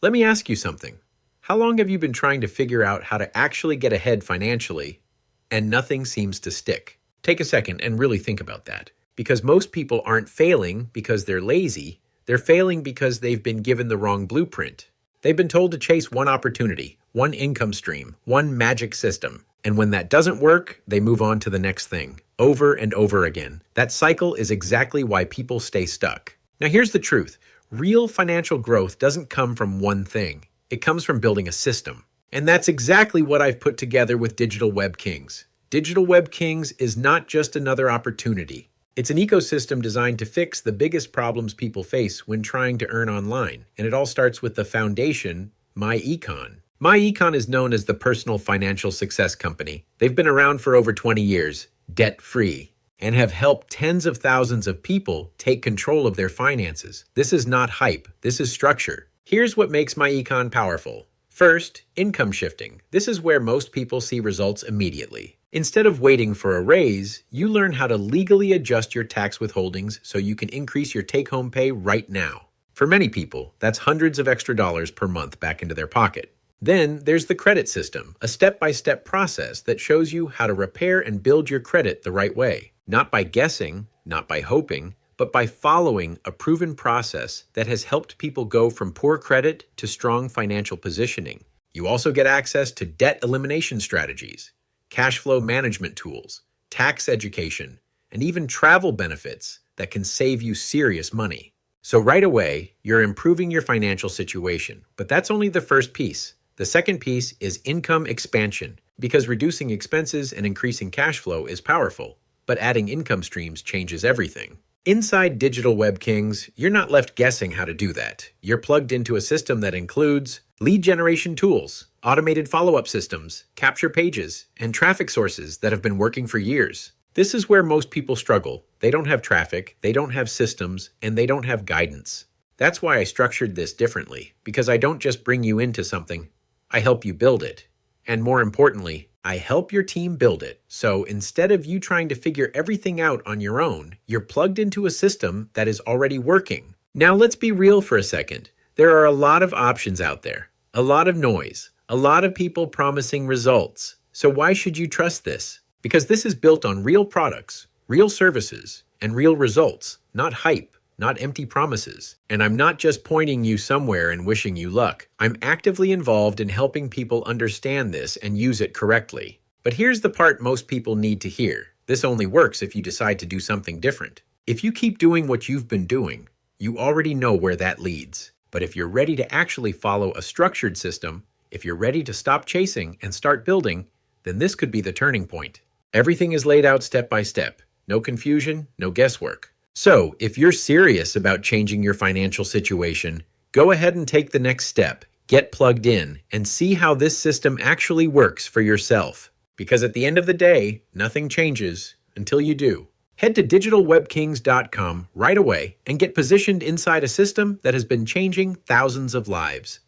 Let me ask you something. How long have you been trying to figure out how to actually get ahead financially, and nothing seems to stick? Take a second and really think about that. Because most people aren't failing because they're lazy, they're failing because they've been given the wrong blueprint. They've been told to chase one opportunity, one income stream, one magic system. And when that doesn't work, they move on to the next thing, over and over again. That cycle is exactly why people stay stuck. Now here's the truth. Real financial growth doesn't come from one thing. It comes from building a system. And that's exactly what I've put together with Digital Web Kings. Digital Web Kings is not just another opportunity. It's an ecosystem designed to fix the biggest problems people face when trying to earn online. And it all starts with the foundation, myEcon. myEcon is known as the personal financial success company. They've been around for over 20 years, debt-free, and have helped tens of thousands of people take control of their finances. This is not hype, this is structure. Here's what makes myEcon powerful. First, income shifting. This is where most people see results immediately. Instead of waiting for a raise, you learn how to legally adjust your tax withholdings so you can increase your take-home pay right now. For many people, that's hundreds of extra dollars per month back into their pocket. Then there's the credit system, a step-by-step process that shows you how to repair and build your credit the right way. Not by guessing, not by hoping, but by following a proven process that has helped people go from poor credit to strong financial positioning. You also get access to debt elimination strategies, cash flow management tools, tax education, and even travel benefits that can save you serious money. So right away, you're improving your financial situation, but that's only the first piece. The second piece is income expansion, because reducing expenses and increasing cash flow is powerful, but adding income streams changes everything. Inside Digital Web Kings, you're not left guessing how to do that. You're plugged into a system that includes lead generation tools, automated follow-up systems, capture pages, and traffic sources that have been working for years. This is where most people struggle. They don't have traffic, they don't have systems, and they don't have guidance. That's why I structured this differently, because I don't just bring you into something, I help you build it. And more importantly, I help your team build it. So instead of you trying to figure everything out on your own, you're plugged into a system that is already working. Now let's be real for a second. There are a lot of options out there, a lot of noise, a lot of people promising results. So why should you trust this? Because this is built on real products, real services, and real results, not hype, not empty promises. And I'm not just pointing you somewhere and wishing you luck. I'm actively involved in helping people understand this and use it correctly. But here's the part most people need to hear. This only works if you decide to do something different. If you keep doing what you've been doing, you already know where that leads. But if you're ready to actually follow a structured system, if you're ready to stop chasing and start building, then this could be the turning point. Everything is laid out step by step. No confusion, no guesswork. So, if you're serious about changing your financial situation, go ahead and take the next step. Get plugged in and see how this system actually works for yourself. Because at the end of the day, nothing changes until you do. Head to digitalwebkings.com right away and get positioned inside a system that has been changing thousands of lives.